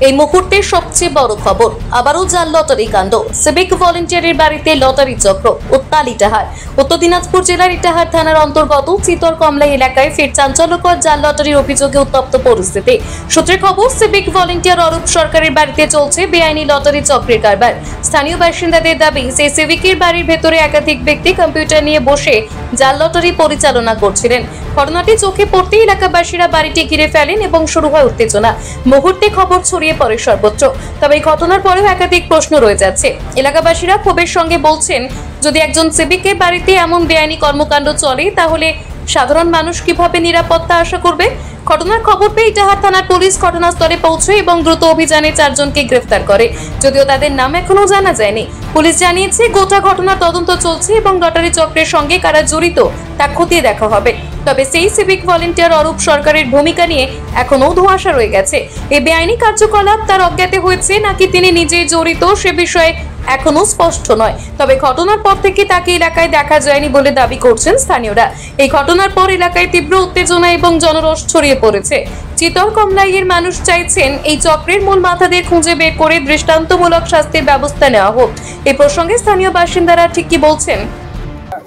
এই মুহূর্তের সবচেয়ে বড় খবর, আবারও জাল লটারি কাণ্ড। সিভিক ভলেন্টিয়ারের বাড়িতে লটারি চক্র, উত্তাল ইটাহার। উত্তর দিনাজপুর জেলার ইটাহার থানার অন্তর্গত চিতর কমলা এলাকায় ফের চাঞ্চল্যকর জাল লটারির অভিযোগে উত্তপ্ত পরিস্থিতি। সূত্রের খবর, সিভিক ভলেন্টিয়ার অরূপ সরকারের বাড়িতে চলছে বেআইনি লটারি চক্রের কারবার। স্থানীয় বাসিন্দাদের দাবি, সেই সিভিকের বাড়ির ভেতরে একাধিক ব্যক্তি কম্পিউটার নিয়ে বসে জাল লটারি পরিচালনা করছিলেন। ঘটনাটি চোখে পড়তে এলাকাবাসীরা বাড়িটি ঘিরে ফেলেন এবং শুরু হয় উত্তেজনা। মুহূর্তে খবর ছড়িয়ে পড়ে সর্বত্র। তবে এই ঘটনার পরেও একাধিক প্রশ্ন রয়ে যাচ্ছে। এলাকাবাসীরা ক্ষোভের সঙ্গে বলছেন, যদি একজন সিভিকের বাড়িতে এমন বেআইনি কর্মকাণ্ড চলে, তাহলে সাধারণ মানুষ কিভাবে নিরাপত্তা আশা করবে? ঘটনার খবর পেয়ে ইটাহার থানার পুলিশ ঘটনাস্থলে পৌঁছে এবং দ্রুত অভিযানে 4 জনকে গ্রেফতার করে, যদিও তাদের নাম এখনো জানা যায়নি। পুলিশ জানিয়েছে, গোটা ঘটনার তদন্ত চলছে এবং লটারি চক্রের সঙ্গে কারা জড়িত তা খতিয়ে দেখা হবে। তবে সেই সিভিক ভলেন্টিয়ার অরূপ সরকারের ভূমিকা নিয়ে এখনো ধোঁয়াশা রয়ে গেছে। এই বেআইনি কার্যকলাপ তার অজ্ঞাতে হয়েছে নাকি তিনি নিজেই জড়িত, সে বিষয়ে এখনো স্পষ্ট নয়। তবে ঘটনার পর থেকে তাকে এলাকায় দেখা যায়নি বলে দাবি করছেন স্থানীয়রা। এই ঘটনার পর এলাকায় তীব্র উত্তেজনা এবং জনরোষ ছড়িয়ে পড়েছে। চিতর কমলাইয়ের মানুষ চাইছেন, এই চক্রের মূল মাথাদের খুঁজে বের করে দৃষ্টান্তমূলক শাস্তির ব্যবস্থা নেওয়া হোক। এই প্রসঙ্গে স্থানীয় বাসিন্দারা ঠিক কি বলছেন।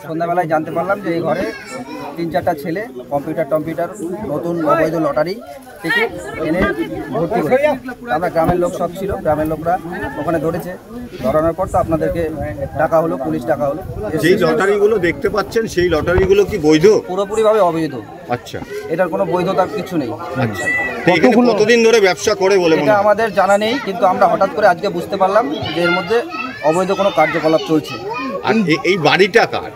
সন্ধ্যাবেলায় জানতে পারলাম যে এই ঘরে 3-4টা ছেলে কম্পিউটার নতুন অবৈধ লটারি টিকিট এনে ভর্তি করেছে। আমরা গ্রামের লোক সব ছিল, গ্রামের লোকরা ওখানে ধরানোর পর তো আপনাদেরকে ডাকা হলো, পুলিশ ডাকা হলো। যেই লটারিগুলো দেখতে পাচ্ছেন সেই লটারিগুলো কি বৈধ? পুরোপুরিভাবে অবৈধ। আচ্ছা, এটার কোনো বৈধতার কিছু নেই। আচ্ছা, কতদিন ধরে ব্যবসা করে বলে এটা আমাদের জানা নেই, কিন্তু আমরা হঠাৎ করে আজকে বুঝতে পারলাম যে এর মধ্যে অবৈধ কোনো কার্যকলাপ চলছে। আর এই বাড়িটা কার?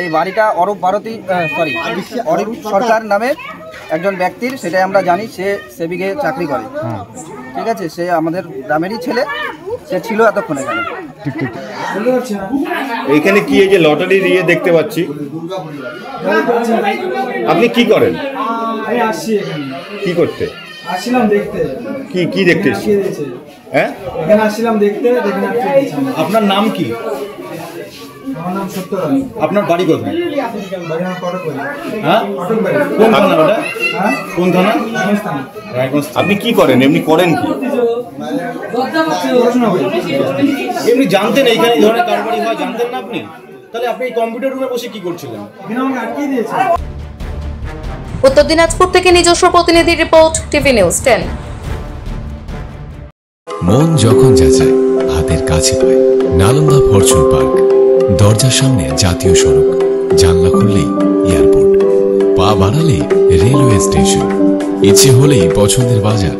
এই বাড়িটা অরূপ সরকার নামে একজন ব্যক্তির, সেটাই আমরা জানি। সে সেভিকে চাকরি করে, ঠিক আছে। সে আমাদের গ্রামেরই ছেলে, সে ছিল এতক্ষণ এখানে। এইখানে কি এই যে লটারি দিয়ে দেখতে পাচ্ছি, আপনি কি করেন? আমি আসছি এখানে। কি করতে আসছিলাম? দেখতে। কি দেখতে? হ্যাঁ, এখানে আসছিলাম দেখতে। আপনার নাম কি? আমার নাম সত্য রায়। আপনার বাড়ি কোথায়? বাড়ি আমার কটক বাড়ি। হ্যাঁ, কটক বাড়ি। কোন থানা ওটা? হ্যাঁ, কোন থানা? রায়গঞ্জ। আপনি কি করেন? এমনি করেন কি? পড়াশোনা করি। এমনি জানতেন এইখানে এই ধরনের কারবারি হয়, জানতেন না আপনি? তাহলে আপনি এই কম্পিউটার রুমে বসে কি করছিলেন? এখানে আমাকে আটকে দিয়েছে। উত্তর দিনাজপুর থেকে নিজস্ব প্রতিনিধি রিপোর্ট, টিভি নিউজ 10। মন যখন যাচায় হাতের কাছে পায়, নালন্দা ফরচুন পার্ক। দরজার সামনে জাতীয় সড়ক, জানলা খুললেই এয়ারপোর্ট, পা বাড়ালে রেলওয়ে স্টেশন, ইচ্ছে হলেই পছন্দের বাজার,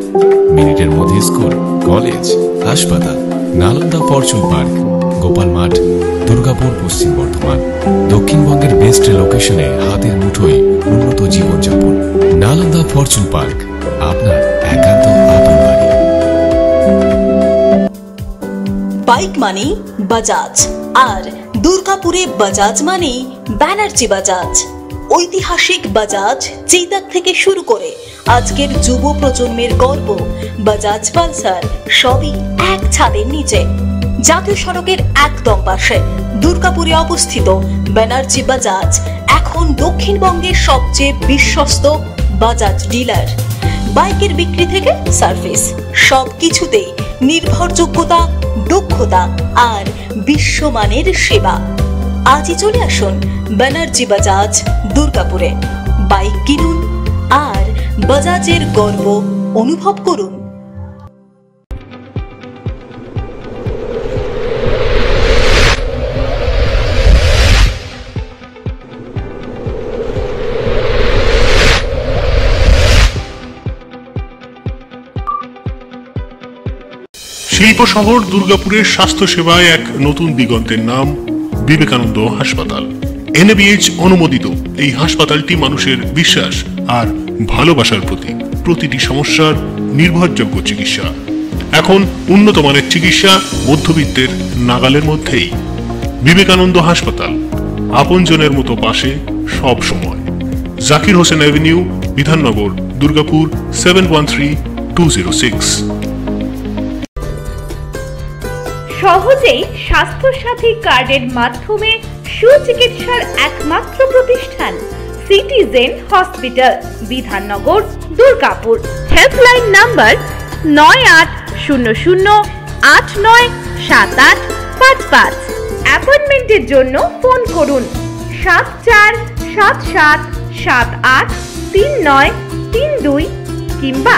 মিনিটের মধ্যে স্কুল, কলেজ, হাসপাতাল। নালন্দা ফরচুন পার্ক, গোপাল মাঠ, দুর্গাপুর, পশ্চিম বর্ধমান। দক্ষিণবঙ্গের বেস্ট লোকেশনে হাতের মুঠোয় উন্নত জীবনযাপন। নালন্দা ফরচুন পার্ক, আপনার একান্ত আপন বাড়ি। বাইক মানেই বাজাজ, আর দুর্গাপুরে বাজাজ মানেই ব্যানার্জি বাজাজ। ঐতিহাসিক বাজাজ চেতক থেকে শুরু করে আজকের যুব প্রজন্মের গর্ব বাজাজ পালসার, সবই এক ছাদের নিচে। জাতীয় সড়কের একদম পাশে দুর্গাপুরে অবস্থিত ব্যানার্জি বাজাজ এখন দক্ষিণবঙ্গের সবচেয়ে বিশ্বস্ত বাজাজ ডিলার। বাইকের বিক্রি থেকে সার্ভিস, সবকিছুতেই নির্ভরযোগ্যতা, দক্ষতা আর বিশ্বমানের সেবা। আজই চলে আসুন ব্যানার্জি বাজাজ দুর্গাপুরে। বাইক কিনুন আর বাজাজের গর্ব অনুভব করুন। শিল্প শহর দুর্গাপুরের স্বাস্থ্য সেবায় এক নতুন দিগন্তের নাম বিবেকানন্দ হাসপাতাল। NABH অনুমোদিত এই হাসপাতালটি মানুষের বিশ্বাস আর ভালোবাসার প্রতীক। প্রতিটি সমস্যার নির্ভরযোগ্য চিকিৎসা। এখন উন্নত মানের চিকিৎসা মধ্যবিত্তের নাগালের মধ্যেই। বিবেকানন্দ হাসপাতাল, আপনজনের মতো পাশে সব সময়। জাকির হোসেন অ্যাভিনিউ, বিধাননগর, দুর্গাপুর 713206। সহজেই স্বাস্থ্যসাথী কার্ডের মাধ্যমে সুচিকিৎসার একমাত্র প্রতিষ্ঠান citizen hospital, Bidhannagar, Durgapur. Helpline number 0089788555। অ্যাপয়েন্টমেন্টের জন্য ফোন করুন 7477783932 কিংবা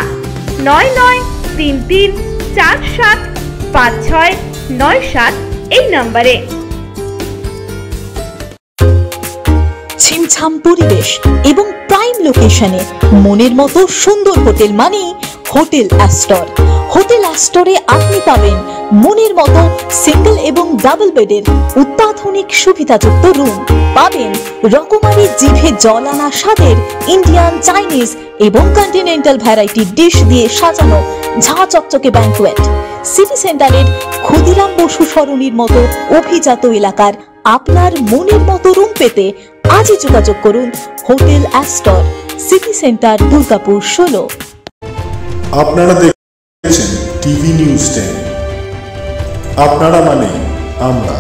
9933475697 এই নম্বরে। ছিমছাম পরিবেশ এবং প্রাইম লোকেশনে মনের মতো সুন্দর হোটেল মানে হোটেল অ্যাস্টর। হোটেল অ্যাস্টরে আপনি পাবেন মনের মতো সিঙ্গেল এবং ডাবল বেডের অত্যাধুনিক সুবিধাযুক্ত রুম, পাবেন রকমারি জিভে জল আনা স্বাদের ইন্ডিয়ান, চাইনিজ এবং কন্টিনেন্টাল ভ্যারাইটি ডিশ দিয়ে সাজানো ঝাঁ চকচকে ব্যাংকুয়েট। সিটি সেন্টারের ক্ষুদিরাম বসু সরণির মতো অভিজাত এলাকার আপনার মনের মতো রুম পেতে আজই যোগাযোগ করুন hotel Astor, city centre, Durgapur 16। আপনারা দেখছেন টিভি নিউজ 10। আপনারা মানে আমরা।